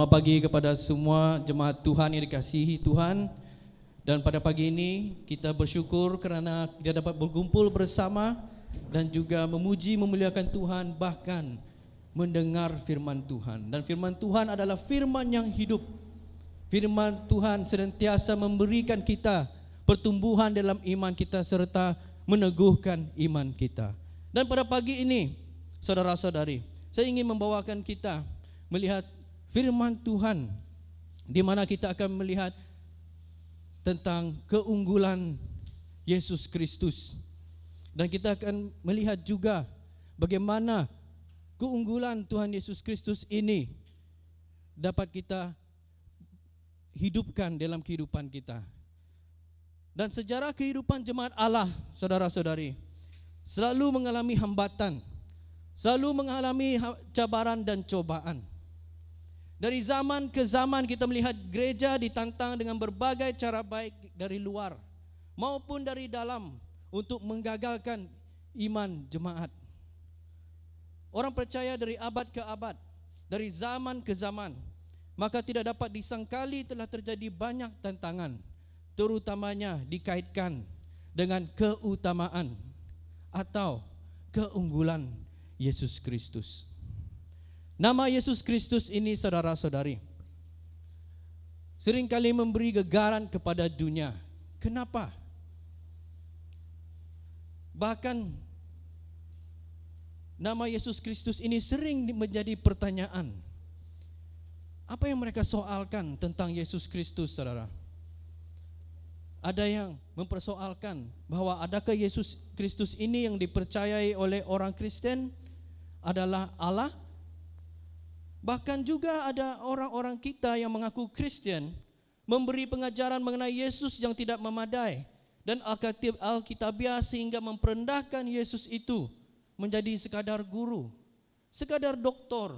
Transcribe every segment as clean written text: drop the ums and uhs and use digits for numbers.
Selamat pagi kepada semua jemaat Tuhan yang dikasihi Tuhan. Dan pada pagi ini kita bersyukur kerana kita dapat berkumpul bersama dan juga memuji memuliakan Tuhan, bahkan mendengar firman Tuhan. Dan firman Tuhan adalah firman yang hidup. Firman Tuhan senantiasa memberikan kita pertumbuhan dalam iman kita serta meneguhkan iman kita. Dan pada pagi ini, saudara-saudari, saya ingin membawakan kita melihat firman Tuhan, di mana kita akan melihat tentang keunggulan Yesus Kristus. Dan kita akan melihat juga bagaimana keunggulan Tuhan Yesus Kristus ini dapat kita hidupkan dalam kehidupan kita. Dan sejarah kehidupan jemaat Allah, saudara-saudari, selalu mengalami hambatan, selalu mengalami cabaran dan cobaan. Dari zaman ke zaman kita melihat gereja ditantang dengan berbagai cara baik dari luar maupun dari dalam untuk menggagalkan iman jemaat. Orang percaya dari abad ke abad, dari zaman ke zaman, maka tidak dapat disangkali telah terjadi banyak tantangan, terutamanya dikaitkan dengan keutamaan atau keunggulan Yesus Kristus. Nama Yesus Kristus ini, saudara-saudari, seringkali memberi gegaran kepada dunia. Kenapa? Bahkan nama Yesus Kristus ini sering menjadi pertanyaan. Apa yang mereka soalkan tentang Yesus Kristus, saudara? Ada yang mempersoalkan bahwa adakah Yesus Kristus ini yang dipercayai oleh orang Kristen adalah Allah? Bahkan juga ada orang-orang kita yang mengaku Kristen memberi pengajaran mengenai Yesus yang tidak memadai dan alkitabiah sehingga memperendahkan Yesus itu menjadi sekadar guru, sekadar doktor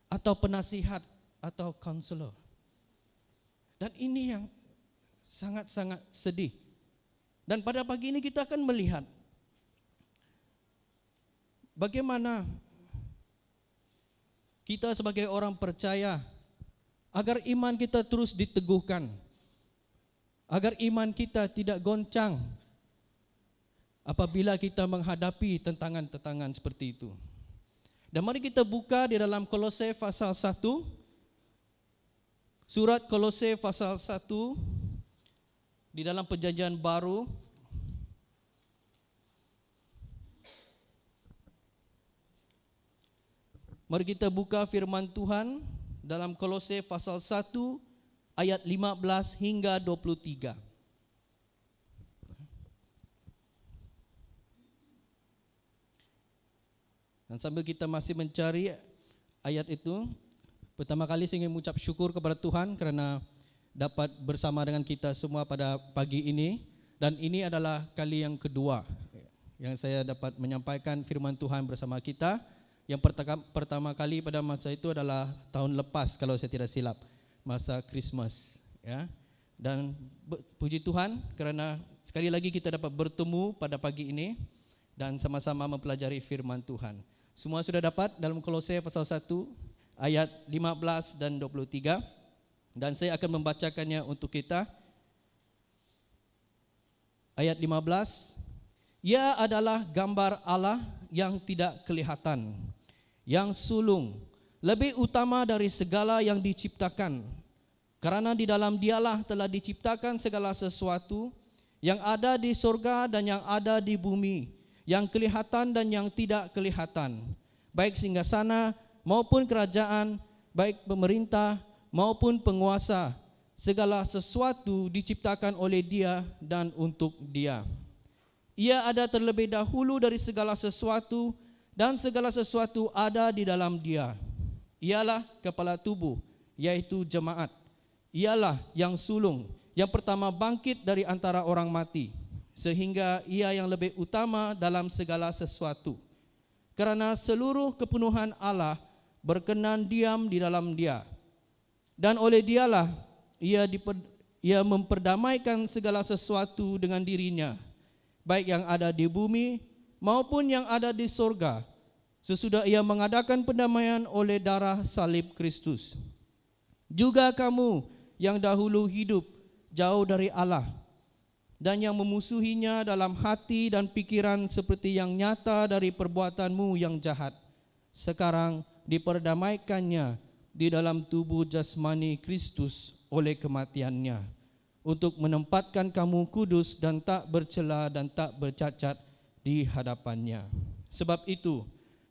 atau penasihat atau konselor. Dan ini yang sangat-sangat sedih. Dan pada pagi ini kita akan melihat bagaimana kita sebagai orang percaya, agar iman kita terus diteguhkan, agar iman kita tidak goncang apabila kita menghadapi tantangan-tantangan seperti itu. Dan mari kita buka di dalam Kolose pasal 1, surat Kolose pasal 1, di dalam perjanjian baru. Mari kita buka firman Tuhan dalam Kolose pasal 1 ayat 15 hingga 23. Dan sambil kita masih mencari ayat itu, pertama kali saya ingin mengucap syukur kepada Tuhan kerana dapat bersama dengan kita semua pada pagi ini. Dan ini adalah kali yang kedua yang saya dapat menyampaikan firman Tuhan bersama kita. Yang pertama kali pada masa itu adalah tahun lepas kalau saya tidak silap, masa Christmas, ya. Dan puji Tuhan kerana sekali lagi kita dapat bertemu pada pagi ini dan sama-sama mempelajari firman Tuhan. Semua sudah dapat dalam Kolose pasal 1 ayat 15 dan 23, dan saya akan membacakannya untuk kita. Ayat 15, Ia adalah gambar Allah yang tidak kelihatan, yang sulung, lebih utama dari segala yang diciptakan. Kerana di dalam Dialah telah diciptakan segala sesuatu yang ada di sorga dan yang ada di bumi, yang kelihatan dan yang tidak kelihatan, baik singgasana maupun kerajaan, baik pemerintah maupun penguasa. Segala sesuatu diciptakan oleh Dia dan untuk Dia. Ia ada terlebih dahulu dari segala sesuatu, dan segala sesuatu ada di dalam Dia. Ialah kepala tubuh, yaitu jemaat. Ialah yang sulung, yang pertama bangkit dari antara orang mati, sehingga Ia yang lebih utama dalam segala sesuatu. Kerana seluruh kepenuhan Allah berkenan diam di dalam Dia, dan oleh Dialah Ia memperdamaikan segala sesuatu dengan dirinya, baik yang ada di bumi maupun yang ada di sorga, sesudah Ia mengadakan pendamaian oleh darah salib Kristus. Juga kamu yang dahulu hidup jauh dari Allah dan yang memusuhinya dalam hati dan pikiran seperti yang nyata dari perbuatanmu yang jahat, sekarang diperdamaikannya di dalam tubuh jasmani Kristus oleh kematiannya, untuk menempatkan kamu kudus dan tak bercela dan tak bercacat di hadapannya. Sebab itu,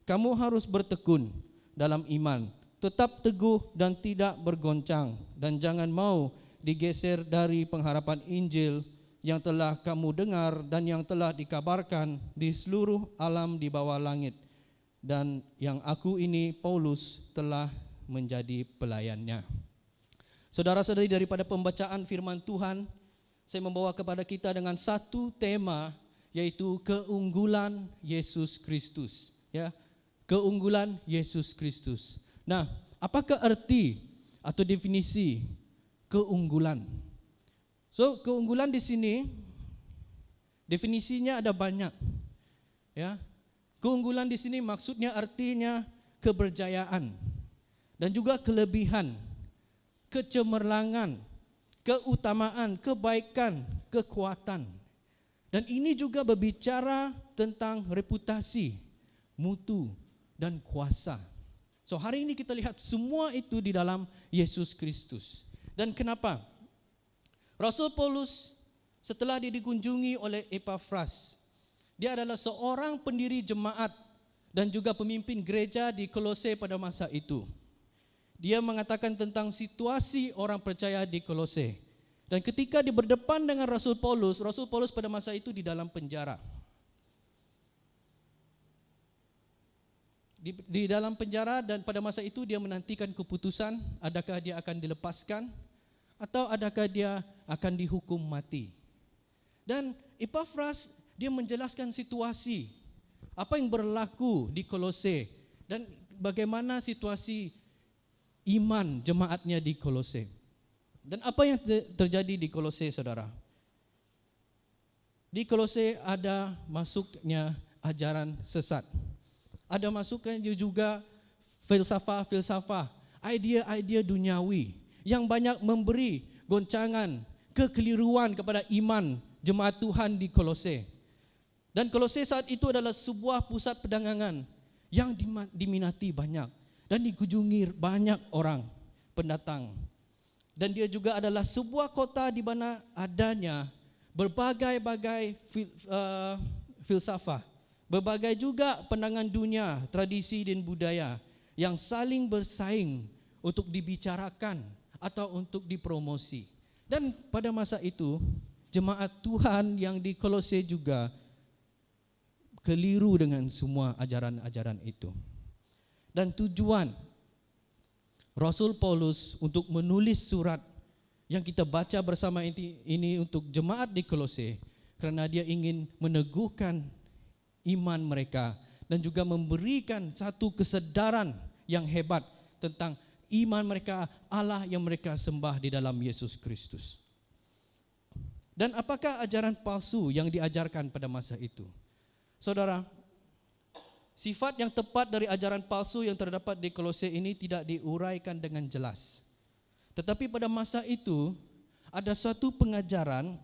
kamu harus bertekun dalam iman, tetap teguh dan tidak bergoncang, dan jangan mau digeser dari pengharapan Injil yang telah kamu dengar dan yang telah dikabarkan di seluruh alam di bawah langit, dan yang aku ini, Paulus, telah menjadi pelayannya. Saudara-saudari, daripada pembacaan firman Tuhan, saya membawa kepada kita dengan satu tema, yaitu keunggulan Yesus Kristus. Ya, keunggulan Yesus Kristus. Nah, apakah arti atau definisi keunggulan? So, keunggulan di sini definisinya ada banyak. Ya, keunggulan di sini maksudnya artinya keberjayaan dan juga kelebihan, kecemerlangan, keutamaan, kebaikan, kekuatan. Dan ini juga berbicara tentang reputasi, mutu, dan kuasa. So, hari ini kita lihat semua itu di dalam Yesus Kristus. Dan kenapa? Rasul Paulus setelah dia dikunjungi oleh Epafras, dia adalah seorang pendiri jemaat dan juga pemimpin gereja di Kolose pada masa itu. Dia mengatakan tentang situasi orang percaya di Kolose. Dan ketika dia berdepan dengan Rasul Paulus pada masa itu di dalam penjara. Di dalam penjara, dan pada masa itu dia menantikan keputusan adakah dia akan dilepaskan atau adakah dia akan dihukum mati. Dan Epafras dia menjelaskan situasi apa yang berlaku di Kolose dan bagaimana situasi iman jemaatnya di Kolose. Dan apa yang terjadi di Kolose, saudara? Di Kolose ada masuknya ajaran sesat. Ada masuknya juga filsafah-filsafah, idea-idea duniawi yang banyak memberi goncangan, kekeliruan kepada iman jemaat Tuhan di Kolose. Dan Kolose saat itu adalah sebuah pusat perdagangan yang diminati banyak dan dikunjungi banyak orang pendatang. Dan dia juga adalah sebuah kota di mana adanya berbagai-bagai filsafah, berbagai juga pandangan dunia, tradisi dan budaya yang saling bersaing untuk dibicarakan atau untuk dipromosi. Dan pada masa itu, jemaat Tuhan yang di Kolose juga keliru dengan semua ajaran-ajaran itu. Dan tujuan Rasul Paulus untuk menulis surat yang kita baca bersama ini untuk jemaat di Kolose, kerana dia ingin meneguhkan iman mereka dan juga memberikan satu kesedaran yang hebat tentang iman mereka, Allah yang mereka sembah di dalam Yesus Kristus. Dan apakah ajaran palsu yang diajarkan pada masa itu? Saudara, sifat yang tepat dari ajaran palsu yang terdapat di Kolose ini tidak diuraikan dengan jelas. Tetapi pada masa itu ada suatu pengajaran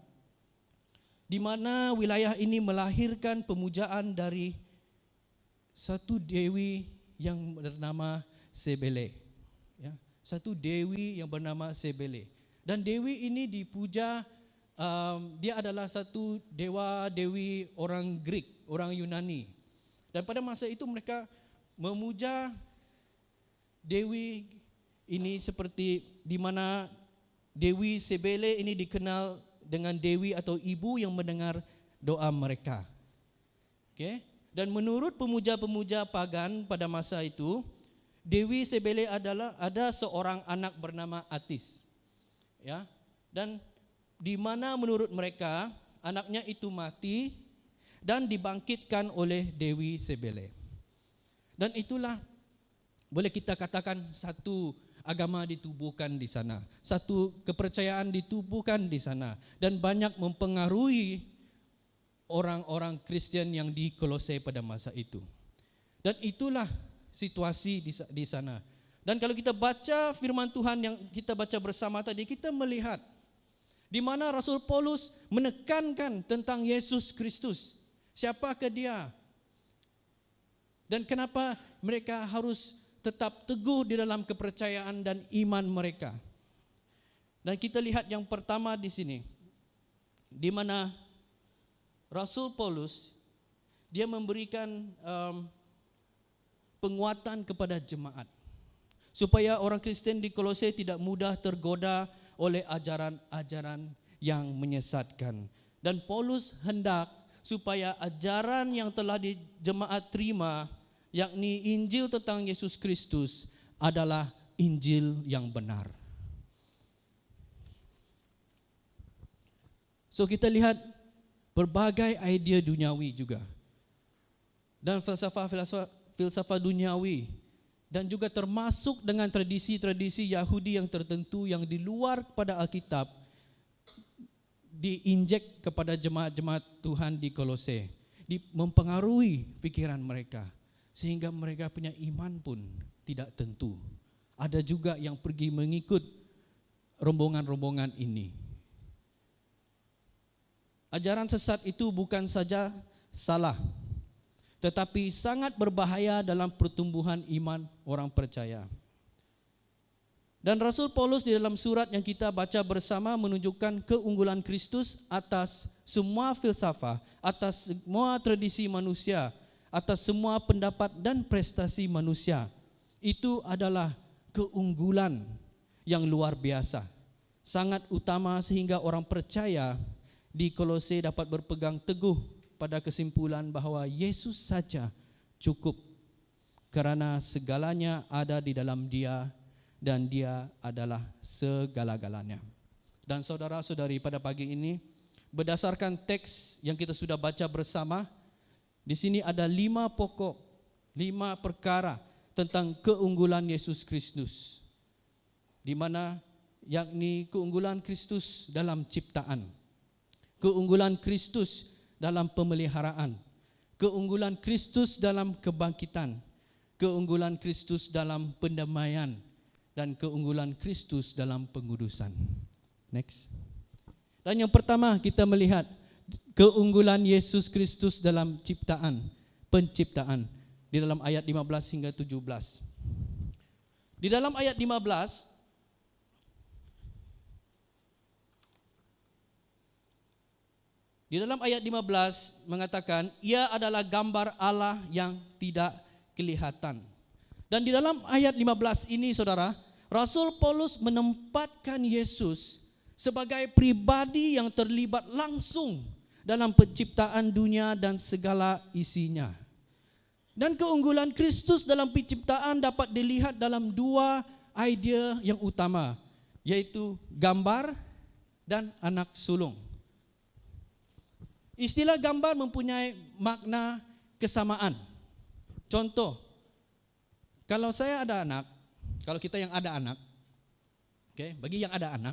di mana wilayah ini melahirkan pemujaan dari satu dewi yang bernama Sebele. Ya, satu dewi yang bernama Sebele. Dan dewi ini dipuja, dia adalah satu dewa-dewi orang Greek, orang Yunani. Dan pada masa itu mereka memuja dewi ini seperti di mana Dewi Sebele ini dikenal dengan dewi atau ibu yang mendengar doa mereka. Okay? Dan menurut pemuja-pemuja pagan pada masa itu, Dewi Sebele ada seorang anak bernama Atis. Ya. Dan di mana menurut mereka anaknya itu mati dan dibangkitkan oleh Dewi Sebele. Dan itulah boleh kita katakan satu agama ditubuhkan di sana, satu kepercayaan ditubuhkan di sana, dan banyak mempengaruhi orang-orang Kristen yang di Kolose pada masa itu. Dan itulah situasi di sana. Dan kalau kita baca firman Tuhan yang kita baca bersama tadi, kita melihat di mana Rasul Paulus menekankan tentang Yesus Kristus. Siapakah dia? Dan kenapa mereka harus tetap teguh di dalam kepercayaan dan iman mereka. Dan kita lihat yang pertama di sini, di mana Rasul Paulus, dia memberikan penguatan kepada jemaat, supaya orang Kristen di Kolose tidak mudah tergoda oleh ajaran-ajaran yang menyesatkan. Dan Paulus hendak supaya ajaran yang telah di jemaat terima, yakni Injil tentang Yesus Kristus, adalah Injil yang benar. So kita lihat berbagai idea duniawi juga, dan filsafat duniawi, dan juga termasuk dengan tradisi-tradisi Yahudi yang tertentu yang di luar pada Alkitab, diinjek kepada jemaat-jemaat Tuhan di Kolose, mempengaruhi pikiran mereka, sehingga mereka punya iman pun tidak tentu. Ada juga yang pergi mengikut rombongan-rombongan ini. Ajaran sesat itu bukan saja salah, tetapi sangat berbahaya dalam pertumbuhan iman orang percaya. Dan Rasul Paulus di dalam surat yang kita baca bersama menunjukkan keunggulan Kristus atas semua filsafat, atas semua tradisi manusia, atas semua pendapat dan prestasi manusia. Itu adalah keunggulan yang luar biasa, sangat utama, sehingga orang percaya di Kolose dapat berpegang teguh pada kesimpulan bahwa Yesus saja cukup, kerana segalanya ada di dalam Dia, dan Dia adalah segala-galanya. Dan saudara-saudari, pada pagi ini, berdasarkan teks yang kita sudah baca bersama, di sini ada 5 perkara tentang keunggulan Yesus Kristus, di mana yakni keunggulan Kristus dalam ciptaan, keunggulan Kristus dalam pemeliharaan, keunggulan Kristus dalam kebangkitan, keunggulan Kristus dalam pendamaian, dan keunggulan Kristus dalam pengudusan. Next. Dan yang pertama kita melihat keunggulan Yesus Kristus dalam penciptaan di dalam ayat 15 hingga 17. Di dalam ayat 15 mengatakan, ia adalah gambar Allah yang tidak kelihatan. Dan di dalam ayat 15 ini, saudara, Rasul Paulus menempatkan Yesus sebagai pribadi yang terlibat langsung dalam penciptaan dunia dan segala isinya. Dan keunggulan Kristus dalam penciptaan dapat dilihat dalam 2 idea yang utama, yaitu gambar dan anak sulung. Istilah gambar mempunyai makna kesamaan. Contoh, kalau saya ada anak, kalau kita yang ada anak, bagi yang ada anak,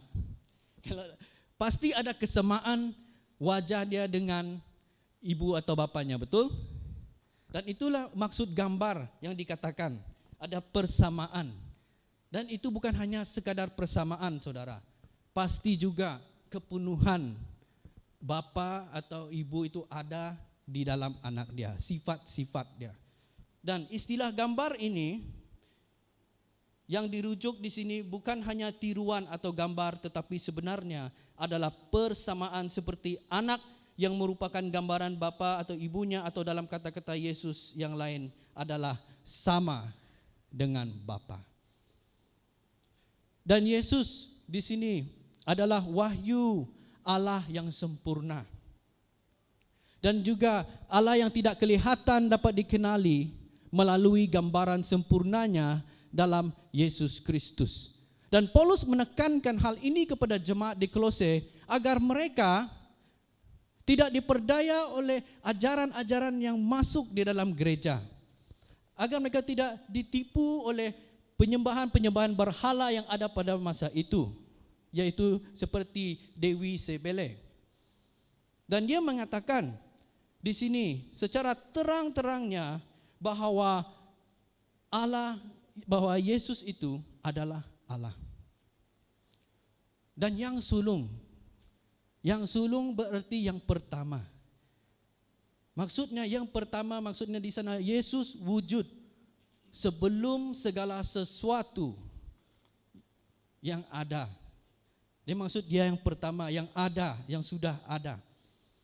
pasti ada kesamaan wajah dia dengan ibu atau bapaknya, betul? Dan itulah maksud gambar yang dikatakan, ada persamaan. Dan itu bukan hanya sekadar persamaan, saudara. Pasti juga kepenuhan bapa atau ibu itu ada di dalam anak dia, sifat-sifat dia. Dan istilah gambar ini yang dirujuk di sini bukan hanya tiruan atau gambar, tetapi sebenarnya adalah persamaan seperti anak yang merupakan gambaran bapa atau ibunya, atau dalam kata-kata Yesus yang lain adalah sama dengan bapa. Dan Yesus di sini adalah wahyu Allah yang sempurna. Dan juga Allah yang tidak kelihatan dapat dikenali melalui gambaran sempurnanya dalam Yesus Kristus. Dan Paulus menekankan hal ini kepada jemaat di Kolose agar mereka tidak diperdaya oleh ajaran-ajaran yang masuk di dalam gereja, agar mereka tidak ditipu oleh penyembahan-penyembahan berhala yang ada pada masa itu, yaitu seperti Dewi Sebele. Dan dia mengatakan di sini secara terang-terangnya bahwa Allah bahwa Yesus itu adalah Allah. Dan yang sulung berarti yang pertama. Maksudnya yang pertama, maksudnya di sana Yesus wujud sebelum segala sesuatu yang ada. Dia maksud dia yang pertama, yang ada, yang sudah ada.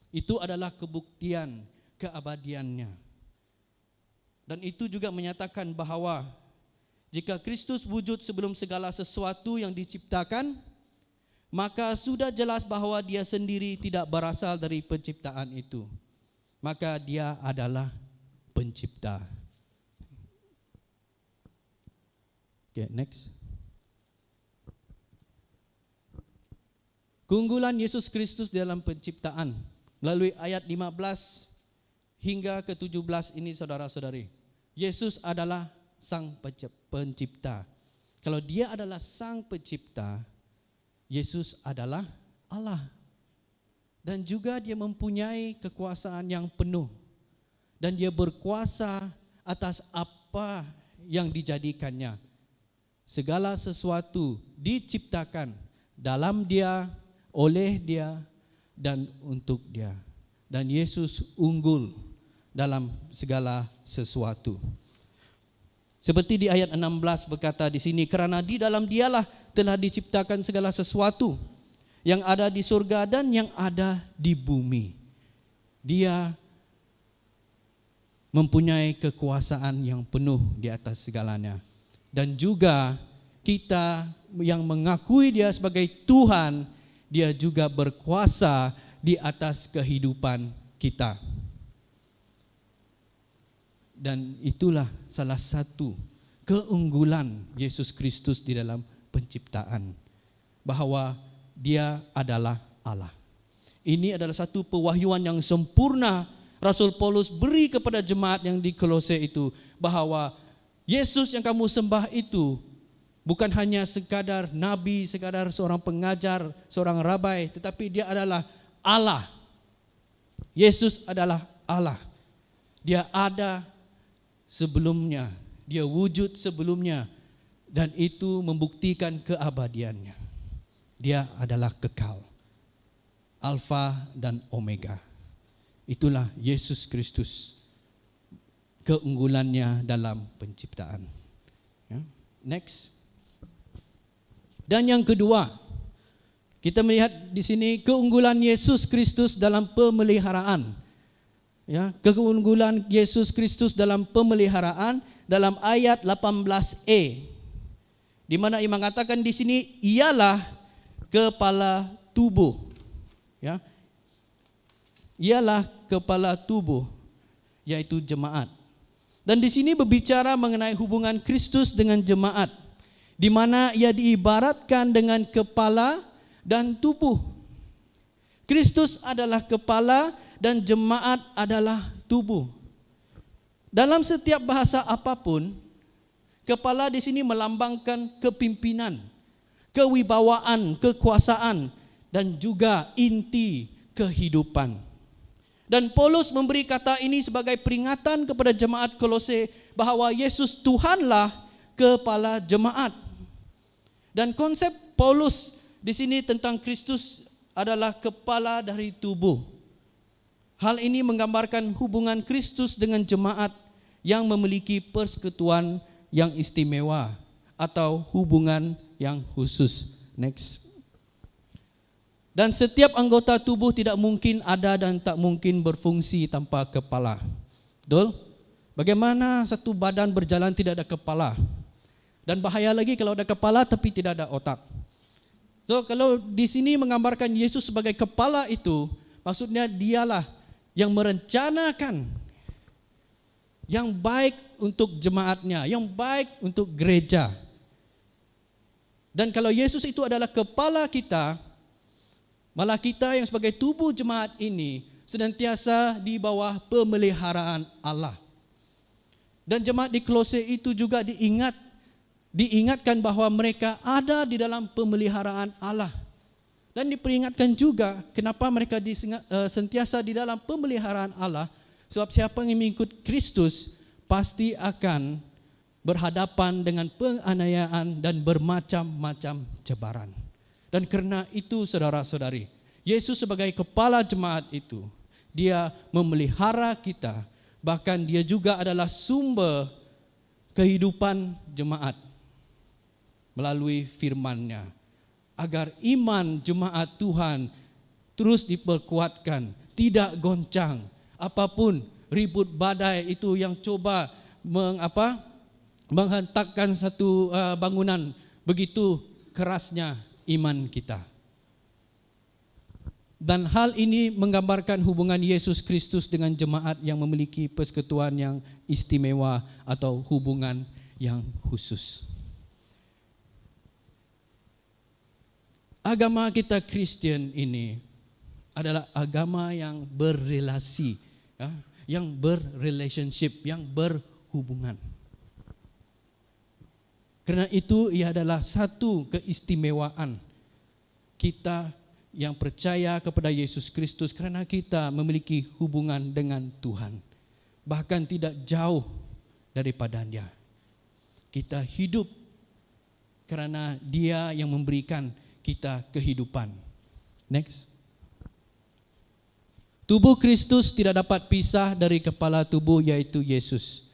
Itu adalah kebuktian keabadiannya. Dan itu juga menyatakan bahwa jika Kristus wujud sebelum segala sesuatu yang diciptakan, maka sudah jelas bahwa dia sendiri tidak berasal dari penciptaan itu. Maka dia adalah pencipta. Okay, next. Keunggulan Yesus Kristus dalam penciptaan melalui ayat 15 hingga ke 17 ini saudara-saudari. Yesus adalah sang pencipta. Kalau dia adalah sang pencipta, Yesus adalah Allah. Dan juga dia mempunyai kekuasaan yang penuh. Dan dia berkuasa atas apa yang dijadikannya. Segala sesuatu diciptakan dalam dia, oleh dia, dan untuk dia. Dan Yesus unggul dalam segala sesuatu. Seperti di ayat 16 berkata di sini, kerana di dalam dialah telah diciptakan segala sesuatu yang ada di surga dan yang ada di bumi. Dia mempunyai kekuasaan yang penuh di atas segalanya. Dan juga kita yang mengakui dia sebagai Tuhan, dia juga berkuasa di atas kehidupan kita. Dan itulah salah satu keunggulan Yesus Kristus di dalam penciptaan, bahwa dia adalah Allah. Ini adalah satu pewahyuan yang sempurna Rasul Paulus beri kepada jemaat yang di Kolose itu, bahwa Yesus yang kamu sembah itu bukan hanya sekadar nabi, sekadar seorang pengajar, seorang rabai, tetapi dia adalah Allah. Yesus adalah Allah. Dia ada sebelumnya, dia wujud sebelumnya, dan itu membuktikan keabadiannya. Dia adalah kekal, Alfa dan Omega. Itulah Yesus Kristus, keunggulannya dalam penciptaan. Ya. Next. Dan yang kedua, kita melihat di sini keunggulan Yesus Kristus dalam pemeliharaan. Ya, keunggulan Yesus Kristus dalam pemeliharaan dalam ayat 18e, di mana ia mengatakan di sini ialah kepala tubuh. Ya, ialah kepala tubuh, yaitu jemaat. Dan di sini berbicara mengenai hubungan Kristus dengan jemaat, di mana ia diibaratkan dengan kepala dan tubuh. Kristus adalah kepala dan jemaat adalah tubuh. Dalam setiap bahasa apapun, kepala di sini melambangkan kepimpinan, kewibawaan, kekuasaan, dan juga inti kehidupan. Dan Paulus memberi kata ini sebagai peringatan kepada jemaat Kolose bahwa Yesus Tuhanlah kepala jemaat. Dan konsep Paulus di sini tentang Kristus adalah kepala dari tubuh. Hal ini menggambarkan hubungan Kristus dengan jemaat yang memiliki persekutuan yang istimewa atau hubungan yang khusus. Next. Dan setiap anggota tubuh tidak mungkin ada dan tak mungkin berfungsi tanpa kepala. Betul? Bagaimana satu badan berjalan tidak ada kepala? Dan bahaya lagi kalau ada kepala tapi tidak ada otak. So, kalau di sini menggambarkan Yesus sebagai kepala itu, maksudnya dialah yang merencanakan yang baik untuk jemaatnya, yang baik untuk gereja. Dan kalau Yesus itu adalah kepala kita, malah kita yang sebagai tubuh jemaat ini senantiasa di bawah pemeliharaan Allah. Dan jemaat di Kolose itu juga diingatkan bahwa mereka ada di dalam pemeliharaan Allah. Dan diperingatkan juga kenapa mereka sentiasa di dalam pemeliharaan Allah. Sebab siapa yang mengikut Kristus pasti akan berhadapan dengan penganiayaan dan bermacam-macam cabaran. Dan karena itu saudara-saudari, Yesus sebagai kepala jemaat itu, dia memelihara kita, bahkan dia juga adalah sumber kehidupan jemaat melalui firman-Nya, agar iman jemaat Tuhan terus diperkuatkan, tidak goncang. Apapun ribut badai itu yang coba menghentakkan satu bangunan, begitu kerasnya iman kita. Dan hal ini menggambarkan hubungan Yesus Kristus dengan jemaat yang memiliki persekutuan yang istimewa atau hubungan yang khusus. Agama kita Kristen ini adalah agama yang berrelasi, ya, yang berrelationship, yang berhubungan. Karena itu ia adalah satu keistimewaan kita yang percaya kepada Yesus Kristus, karena kita memiliki hubungan dengan Tuhan. Bahkan tidak jauh daripadanya. Kita hidup karena Dia yang memberikan kita kehidupan. Next. Tubuh Kristus tidak dapat pisah dari kepala tubuh, yaitu Yesus.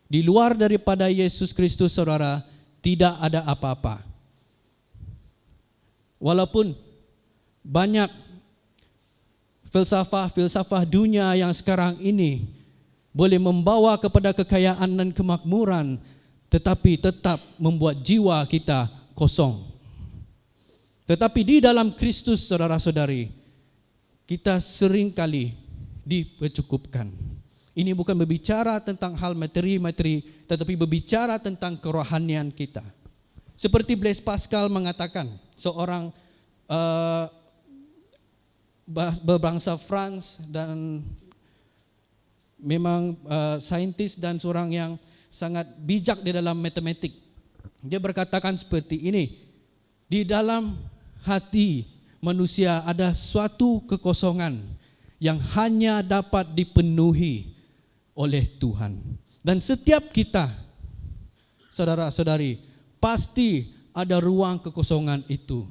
Di luar daripada Yesus Kristus, saudara, tidak ada apa-apa. Walaupun banyak filsafah dunia yang sekarang ini boleh membawa kepada kekayaan dan kemakmuran, tetapi tetap membuat jiwa kita kosong. Tetapi di dalam Kristus, saudara-saudari, kita seringkali dipercukupkan. Ini bukan berbicara tentang hal materi-materi, tetapi berbicara tentang kerohanian kita. Seperti Blaise Pascal mengatakan, seorang berbangsa France dan memang saintis dan seorang yang sangat bijak di dalam matematik. Dia berkatakan seperti ini, di dalam hati manusia ada suatu kekosongan yang hanya dapat dipenuhi oleh Tuhan. Dan setiap kita, saudara-saudari, pasti ada ruang kekosongan itu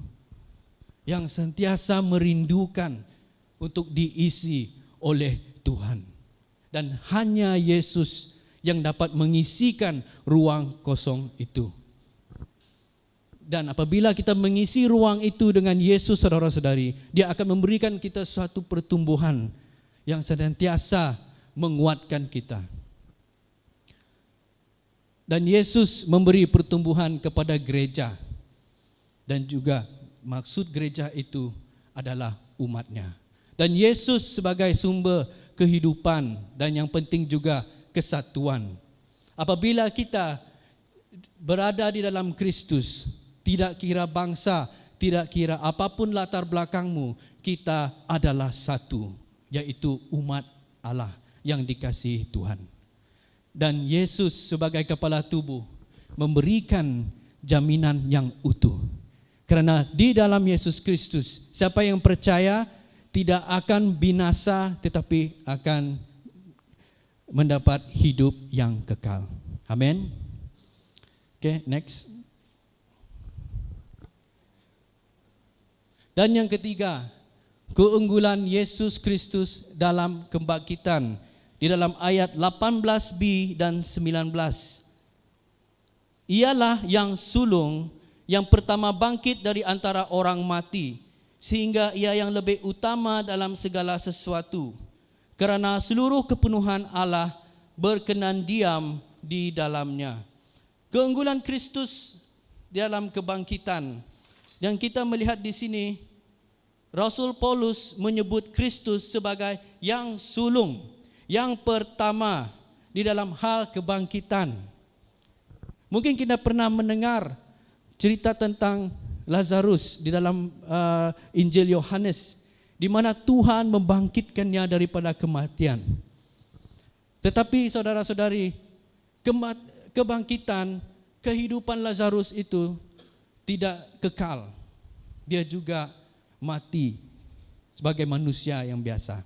yang sentiasa merindukan untuk diisi oleh Tuhan. Dan hanya Yesus yang dapat mengisikan ruang kosong itu. Dan apabila kita mengisi ruang itu dengan Yesus, saudara-saudari, Dia akan memberikan kita suatu pertumbuhan yang senantiasa menguatkan kita. Dan Yesus memberi pertumbuhan kepada gereja. Dan juga maksud gereja itu adalah umat-Nya. Dan Yesus sebagai sumber kehidupan dan yang penting juga kesatuan. Apabila kita berada di dalam Kristus, tidak kira bangsa, tidak kira apapun latar belakangmu, kita adalah satu, yaitu umat Allah yang dikasihi Tuhan. Dan Yesus sebagai kepala tubuh memberikan jaminan yang utuh. Karena di dalam Yesus Kristus, siapa yang percaya tidak akan binasa, tetapi akan mendapat hidup yang kekal. Amin. Okay, next. Dan yang ketiga, keunggulan Yesus Kristus dalam kebangkitan. Di dalam ayat 18b dan 19. Ialah yang sulung, yang pertama bangkit dari antara orang mati, sehingga ia yang lebih utama dalam segala sesuatu. Kerana seluruh kepenuhan Allah berkenan diam di dalamnya. Keunggulan Kristus dalam kebangkitan. Yang kita melihat di sini, Rasul Paulus menyebut Kristus sebagai yang sulung, yang pertama di dalam hal kebangkitan. Mungkin kita pernah mendengar cerita tentang Lazarus di dalam Injil Yohanes, di mana Tuhan membangkitkannya daripada kematian. Tetapi saudara-saudari, kebangkitan, kehidupan Lazarus itu tidak kekal. Dia juga mati sebagai manusia yang biasa.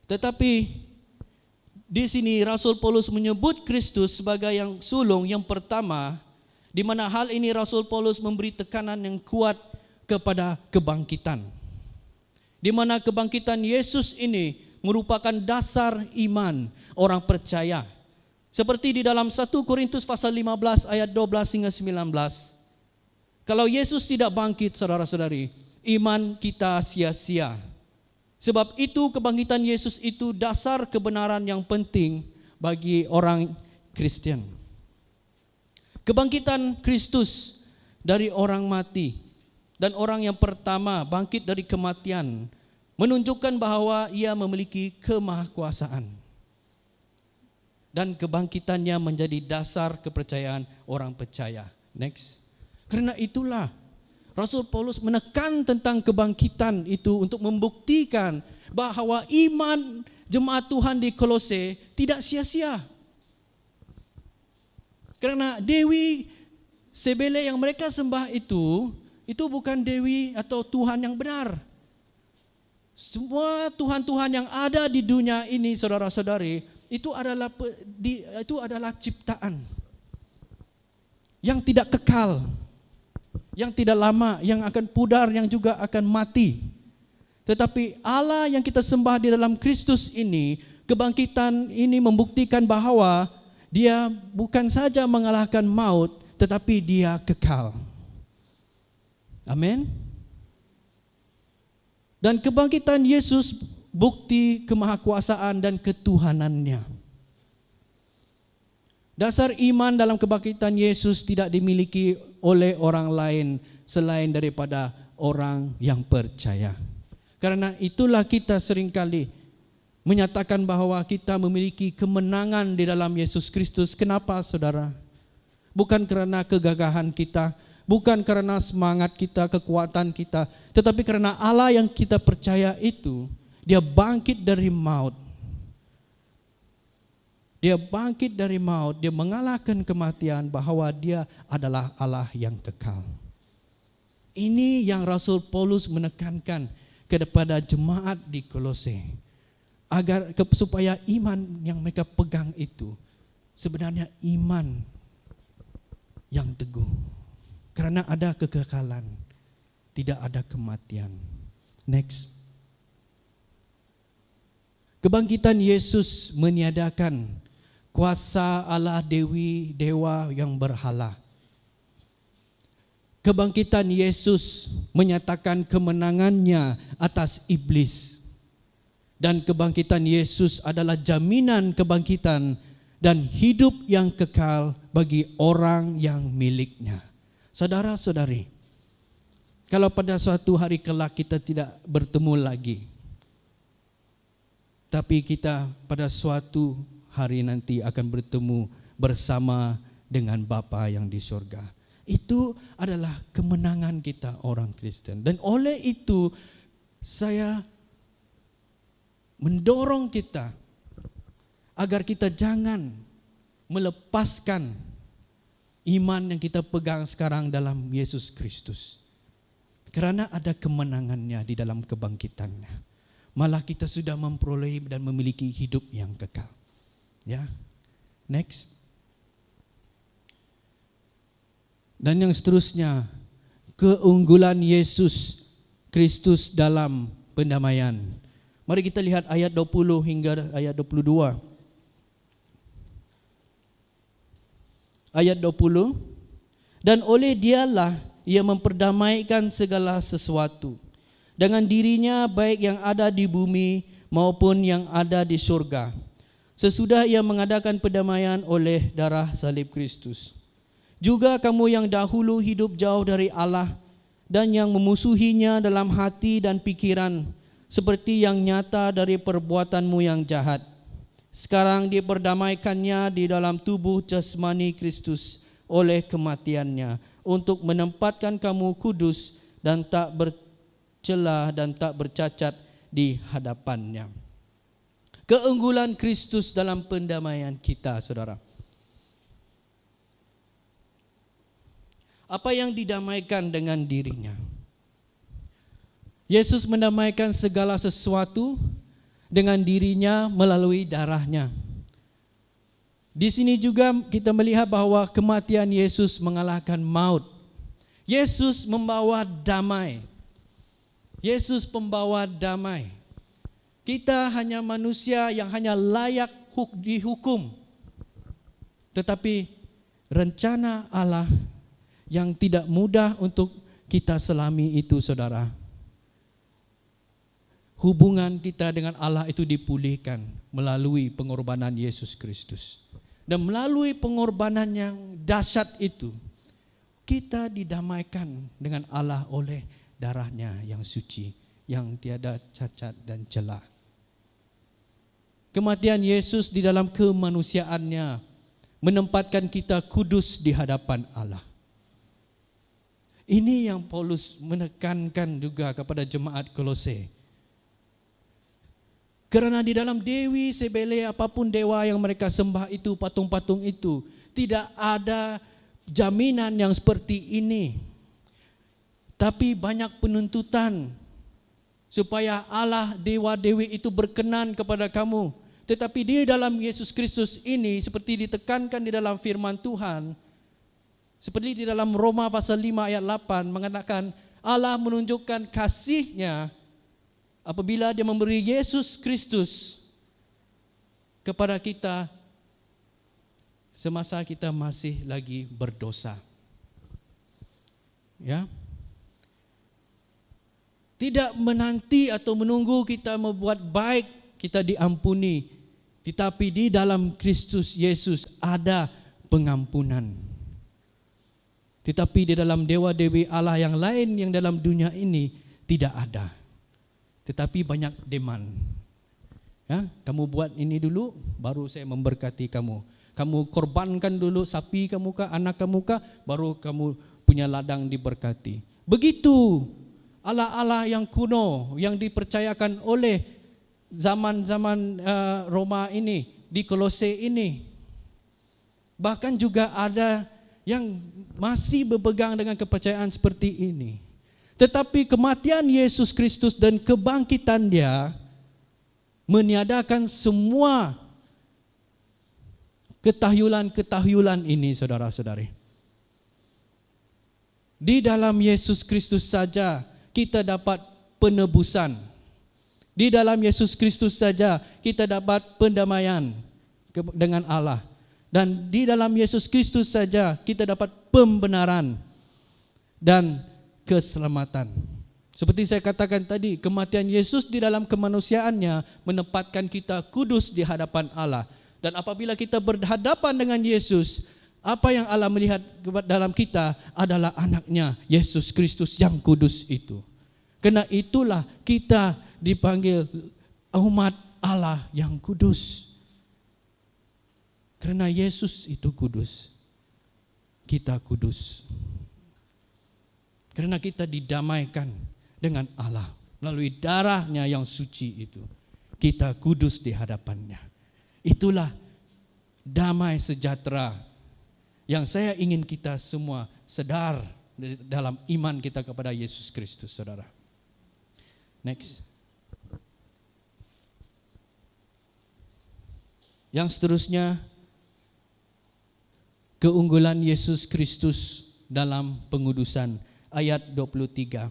Tetapi Di sini Rasul Paulus menyebut Kristus sebagai yang sulung yang pertama, di mana hal ini Rasul Paulus memberi tekanan yang kuat kepada kebangkitan. Di mana kebangkitan Yesus ini merupakan dasar iman orang percaya. Seperti di dalam 1 Korintus pasal 15 ayat 12 hingga 19. Kalau Yesus tidak bangkit, saudara-saudari, iman kita sia-sia. Sebab itu kebangkitan Yesus itu dasar kebenaran yang penting bagi orang Kristen. Kebangkitan Kristus dari orang mati dan orang yang pertama bangkit dari kematian menunjukkan bahwa ia memiliki kemahakuasaan. Dan kebangkitannya menjadi dasar kepercayaan orang percaya. Next. Karena itulah Rasul Paulus menekan tentang kebangkitan itu untuk membuktikan bahwa iman jemaat Tuhan di Kolose tidak sia-sia. Karena Dewi Sebele yang mereka sembah itu bukan Dewi atau Tuhan yang benar. Semua Tuhan-Tuhan yang ada di dunia ini, saudara-saudari, itu adalah ciptaan yang tidak kekal, yang tidak lama, yang akan pudar, yang juga akan mati. Tetapi Allah yang kita sembah di dalam Kristus ini, kebangkitan ini membuktikan bahwa Dia bukan saja mengalahkan maut, tetapi Dia kekal. Amin. Dan kebangkitan Yesus bukti kemahakuasaan dan ketuhanannya. Dasar iman dalam kebangkitan Yesus tidak dimiliki oleh orang lain selain daripada orang yang percaya. Karena itulah kita seringkali menyatakan bahwa kita memiliki kemenangan di dalam Yesus Kristus. Kenapa, saudara? Bukan karena kegagahan kita, bukan karena semangat kita, kekuatan kita, tetapi karena Allah yang kita percaya itu, Dia bangkit dari maut. Dia bangkit dari maut, Dia mengalahkan kematian, bahwa Dia adalah Allah yang kekal. Ini yang Rasul Paulus menekankan kepada jemaat di Kolose, agar supaya iman yang mereka pegang itu sebenarnya iman yang teguh. Karena ada kekekalan, tidak ada kematian. Next. Kebangkitan Yesus meniadakan kuasa Allah dewa yang berhala. Kebangkitan Yesus menyatakan kemenangannya atas iblis. Dan kebangkitan Yesus adalah jaminan kebangkitan dan hidup yang kekal bagi orang yang miliknya. Saudara-saudari, kalau pada suatu hari kelak kita tidak bertemu lagi, tapi kita pada suatu hari nanti akan bertemu bersama dengan Bapa yang di surga. Itu adalah kemenangan kita orang Kristen. Dan oleh itu saya mendorong kita agar kita jangan melepaskan iman yang kita pegang sekarang dalam Yesus Kristus. Karena ada kemenangannya di dalam kebangkitannya. Malah kita sudah memperoleh dan memiliki hidup yang kekal. Ya. Next. Dan yang seterusnya, keunggulan Yesus Kristus dalam pendamaian. Mari kita lihat ayat 20 hingga ayat 22. Ayat 20. Dan oleh Dialah Ia memperdamaikan segala sesuatu dengan dirinya, baik yang ada di bumi maupun yang ada di surga, sesudah Ia mengadakan pendamaian oleh darah salib Kristus. Juga kamu yang dahulu hidup jauh dari Allah dan yang memusuhinya dalam hati dan pikiran, seperti yang nyata dari perbuatanmu yang jahat, sekarang diperdamaikannya di dalam tubuh jasmani Kristus oleh kematiannya, untuk menempatkan kamu kudus dan tak bercela dan tak bercacat di hadapannya. Keunggulan Kristus dalam pendamaian kita, saudara. Apa yang didamaikan dengan dirinya? Yesus mendamaikan segala sesuatu dengan dirinya melalui darahnya. Di sini juga kita melihat bahwa kematian Yesus mengalahkan maut. Yesus membawa damai. Yesus pembawa damai. Kita hanya manusia yang hanya layak dihukum. Tetapi rencana Allah yang tidak mudah untuk kita selami itu, saudara. Hubungan kita dengan Allah itu dipulihkan melalui pengorbanan Yesus Kristus. Dan melalui pengorbanan yang dahsyat itu, kita didamaikan dengan Allah oleh darahnya yang suci, yang tiada cacat dan celah. Kematian Yesus di dalam kemanusiaannya menempatkan kita kudus di hadapan Allah. Ini yang Paulus menekankan juga kepada jemaat Kolose. Kerana di dalam dewi sebele apapun dewa yang mereka sembah itu, patung-patung itu, tidak ada jaminan yang seperti ini. Tapi banyak penuntutan supaya Allah dewa-dewi itu berkenan kepada kamu. Tetapi di dalam Yesus Kristus ini, seperti ditekankan di dalam firman Tuhan, seperti di dalam Roma pasal 5 ayat 8 mengatakan Allah menunjukkan kasih-Nya apabila Dia memberi Yesus Kristus kepada kita semasa kita masih lagi berdosa. Ya. Tidak menanti atau menunggu kita membuat baik kita diampuni, tetapi di dalam Kristus Yesus ada pengampunan. Tetapi di dalam dewa-dewi Allah yang lain yang dalam dunia ini tidak ada. Tetapi banyak demand. Ya, kamu buat ini dulu, baru saya memberkati kamu. Kamu korbankan dulu sapi kamu kah, anak kamu kah, baru kamu punya ladang diberkati. Begitu Allah-Allah yang kuno yang dipercayakan oleh zaman-zaman Roma ini, di Kolose ini. Bahkan juga ada yang masih berpegang dengan kepercayaan seperti ini. Tetapi kematian Yesus Kristus dan kebangkitan Dia meniadakan semua ketahyulan-ketahyulan ini, saudara-saudari. Di dalam Yesus Kristus saja kita dapat penebusan. Di dalam Yesus Kristus saja kita dapat pendamaian dengan Allah. Dan di dalam Yesus Kristus saja kita dapat pembenaran dan keselamatan. Seperti saya katakan tadi, kematian Yesus di dalam kemanusiaannya menempatkan kita kudus di hadapan Allah. Dan apabila kita berhadapan dengan Yesus, apa yang Allah melihat dalam kita adalah anaknya, Yesus Kristus yang kudus itu. Karena itulah kita dipanggil umat Allah yang kudus. Karena Yesus itu kudus, kita kudus. Karena kita didamaikan dengan Allah melalui darahnya yang suci itu. Kita kudus di hadapannya. Itulah damai sejahtera yang saya ingin kita semua sedar dalam iman kita kepada Yesus Kristus, saudara. Next. Yang seterusnya, keunggulan Yesus Kristus dalam pengudusan. Ayat 23.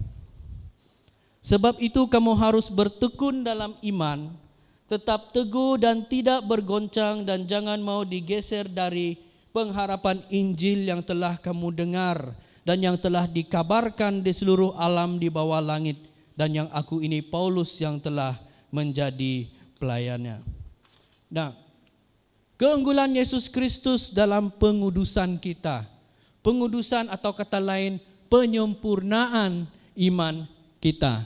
Sebab itu kamu harus bertekun dalam iman, tetap teguh dan tidak bergoncang, dan jangan mau digeser dari pengharapan Injil yang telah kamu dengar dan yang telah dikabarkan di seluruh alam di bawah langit, dan yang aku ini Paulus yang telah menjadi pelayannya. Nah, keunggulan Yesus Kristus dalam pengudusan kita. Pengudusan atau kata lain, penyempurnaan iman kita.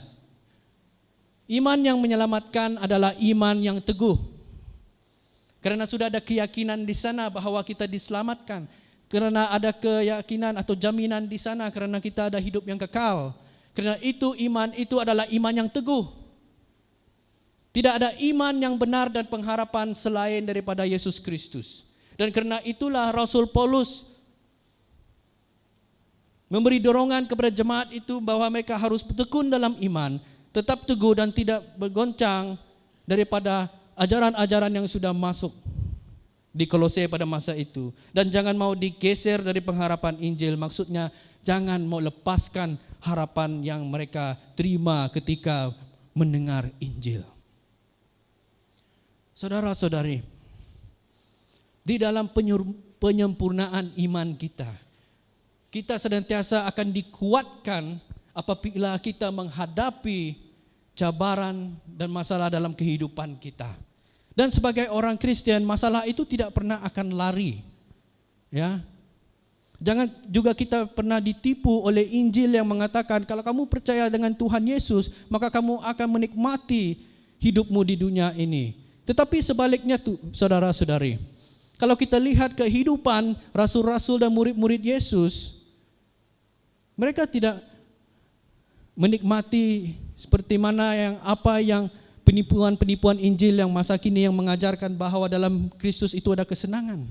Iman yang menyelamatkan adalah iman yang teguh. Karena sudah ada keyakinan di sana bahwa kita diselamatkan. Karena ada keyakinan atau jaminan di sana karena kita ada hidup yang kekal. Karena itu iman itu adalah iman yang teguh. Tidak ada iman yang benar dan pengharapan selain daripada Yesus Kristus. Dan karena itulah Rasul Paulus memberi dorongan kepada jemaat itu bahwa mereka harus tekun dalam iman, tetap teguh dan tidak bergoncang daripada ajaran-ajaran yang sudah masuk. di Kolose pada masa itu. Dan jangan mau digeser dari pengharapan Injil. Maksudnya jangan mau lepaskan harapan yang mereka terima ketika mendengar Injil. Saudara-saudari, di dalam penyempurnaan iman kita, kita senantiasa akan dikuatkan apabila kita menghadapi cabaran dan masalah dalam kehidupan kita. Dan sebagai orang Kristen, masalah itu tidak pernah akan lari. Ya. Jangan juga kita pernah ditipu oleh Injil yang mengatakan kalau kamu percaya dengan Tuhan Yesus, maka kamu akan menikmati hidupmu di dunia ini. Tetapi sebaliknya tuh, saudara-saudari, kalau kita lihat kehidupan rasul-rasul dan murid-murid Yesus, mereka tidak menikmati seperti mana yang penipuan-penipuan Injil yang masa kini yang mengajarkan bahwa dalam Kristus itu ada kesenangan.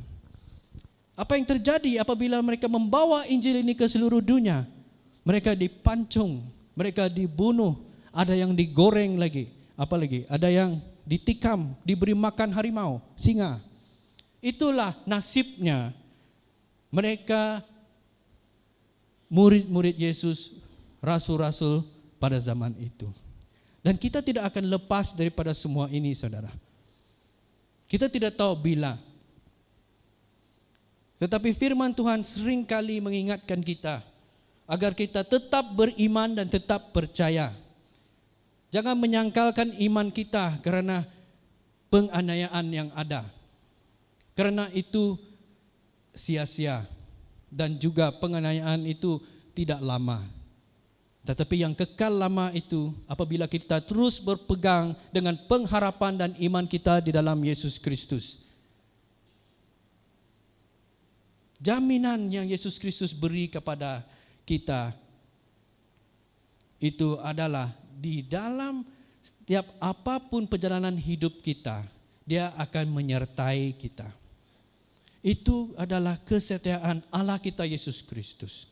Apa yang terjadi apabila mereka membawa Injil ini ke seluruh dunia? Mereka dipancung, mereka dibunuh, ada yang digoreng lagi, apalagi ada yang ditikam, diberi makan harimau, singa. Itulah nasibnya mereka murid-murid Yesus, rasul-rasul pada zaman itu. Dan kita tidak akan lepas daripada semua ini, saudara. Kita tidak tahu bila. Tetapi firman Tuhan seringkali mengingatkan kita agar kita tetap beriman dan tetap percaya. Jangan menyangkalkan iman kita karena penganiayaan yang ada. Karena itu sia-sia dan juga penganiayaan itu tidak lama. Tetapi yang kekal lama itu apabila kita terus berpegang dengan pengharapan dan iman kita di dalam Yesus Kristus. Jaminan yang Yesus Kristus beri kepada kita itu adalah di dalam setiap apapun perjalanan hidup kita, Dia akan menyertai kita. Itu adalah kesetiaan Allah kita Yesus Kristus.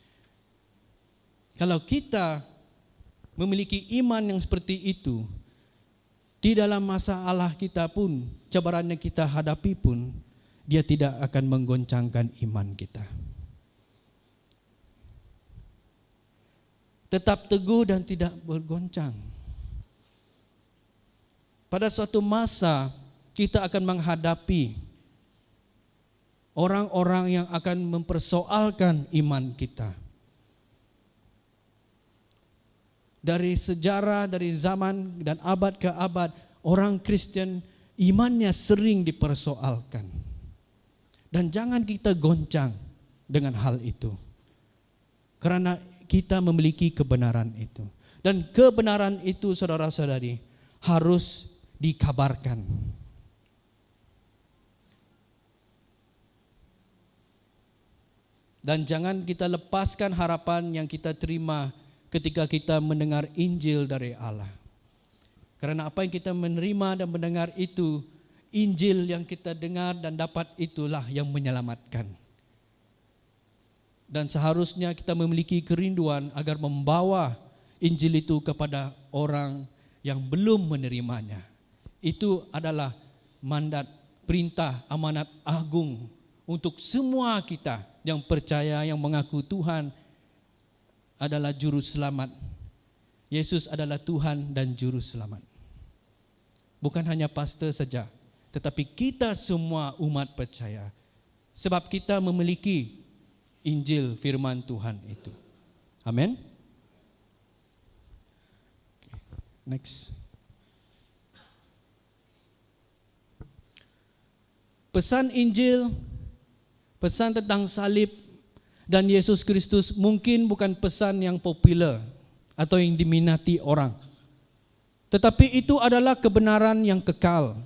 Kalau kita memiliki iman yang seperti itu, di dalam masalah kita pun, cabaran yang kita hadapi pun, dia tidak akan menggoncangkan iman kita. Tetap teguh dan tidak bergoncang. Pada suatu masa, kita akan menghadapi orang-orang yang akan mempersoalkan iman kita. Dari sejarah, dari zaman dan abad ke abad, orang Kristen imannya sering dipersoalkan. Dan jangan kita goncang dengan hal itu. Karena kita memiliki kebenaran itu. Dan kebenaran itu, saudara-saudari, harus dikabarkan. Dan jangan kita lepaskan harapan yang kita terima ketika kita mendengar Injil dari Allah. Karena apa yang kita menerima dan mendengar itu, Injil yang kita dengar dan dapat itulah yang menyelamatkan. Dan seharusnya kita memiliki kerinduan agar membawa Injil itu kepada orang yang belum menerimanya. Itu adalah mandat, perintah, amanat agung untuk semua kita yang percaya, yang mengaku Tuhan adalah juru selamat. Yesus adalah Tuhan dan juru selamat. Bukan hanya pastor saja, tetapi kita semua umat percaya. Sebab kita memiliki Injil firman Tuhan itu. Amin. Next. Pesan Injil, pesan tentang salib dan Yesus Kristus mungkin bukan pesan yang populer atau yang diminati orang. Tetapi itu adalah kebenaran yang kekal.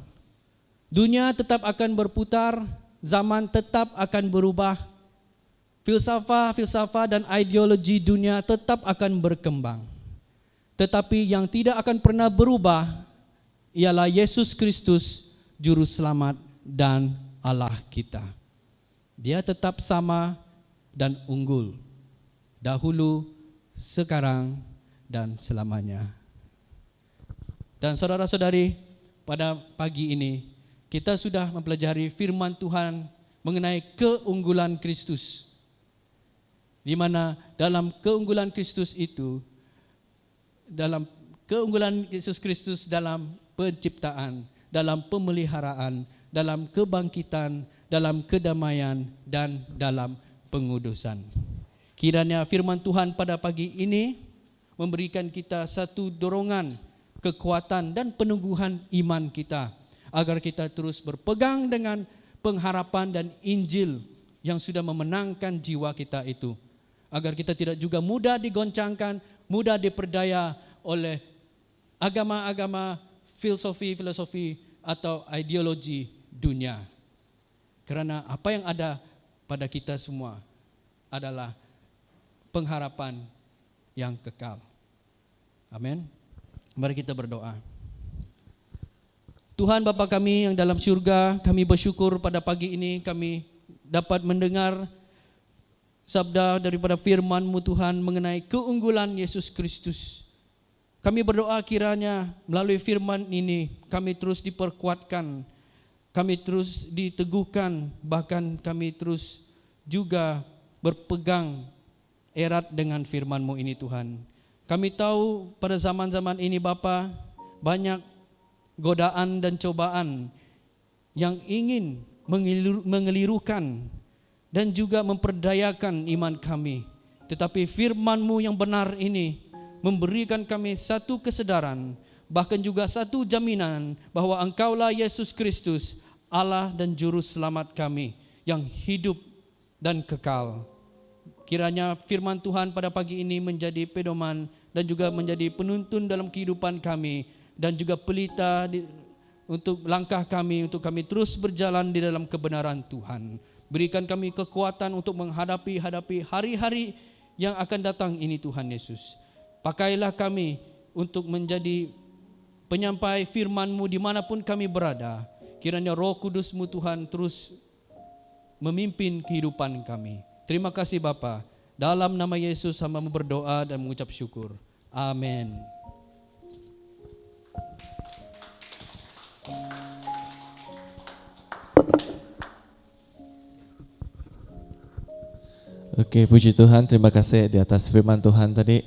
Dunia tetap akan berputar, zaman tetap akan berubah. Filsafat dan ideologi dunia tetap akan berkembang. Tetapi yang tidak akan pernah berubah ialah Yesus Kristus, Juru Selamat dan Allah kita. Dia tetap sama dan unggul, dahulu, sekarang, dan selamanya. Dan saudara-saudari, pada pagi ini kita sudah mempelajari firman Tuhan mengenai keunggulan Kristus. Di mana dalam keunggulan Kristus itu, dalam keunggulan Yesus Kristus dalam penciptaan, dalam pemeliharaan, dalam kebangkitan, dalam kedamaian, dan dalam pengudusan. Kiranya firman Tuhan pada pagi ini memberikan kita satu dorongan, kekuatan, dan penungguhan iman kita, agar kita terus berpegang dengan pengharapan dan Injil yang sudah memenangkan jiwa kita itu. Agar kita tidak juga mudah digoncangkan, mudah diperdaya oleh agama-agama, filosofi atau ideologi dunia. Karena apa yang ada pada kita semua adalah pengharapan yang kekal. Amin. Mari kita berdoa. Tuhan Bapa kami yang dalam surga, kami bersyukur pada pagi ini kami dapat mendengar sabda daripada firman-Mu Tuhan mengenai keunggulan Yesus Kristus. Kami berdoa kiranya melalui firman ini kami terus diperkuatkan, kami terus diteguhkan, bahkan kami terus juga berpegang erat dengan firman-Mu ini Tuhan. Kami tahu pada zaman-zaman ini Bapa, banyak godaan dan cobaan yang ingin mengelirukan dan juga memperdayakan iman kami. Tetapi firman-Mu yang benar ini memberikan kami satu kesedaran, bahkan juga satu jaminan bahwa Engkaulah Yesus Kristus, Allah dan Juru Selamat kami yang hidup dan kekal. Kiranya firman Tuhan pada pagi ini menjadi pedoman dan juga menjadi penuntun dalam kehidupan kami, dan juga pelita untuk langkah kami, untuk kami terus berjalan di dalam kebenaran Tuhan. Berikan kami kekuatan untuk menghadapi hari-hari yang akan datang ini Tuhan Yesus. Pakailah kami untuk menjadi penyampai firman-Mu dimanapun kami berada. Kiranya Roh Kudus-Mu Tuhan terus memimpin kehidupan kami. Terima kasih Bapa. Dalam nama Yesus hamba berdoa dan mengucap syukur. Amin. Oke, puji Tuhan, terima kasih di atas firman Tuhan tadi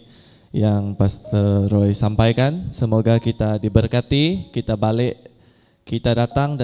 yang Pastor Roy sampaikan. Semoga kita diberkati, kita balik, kita datang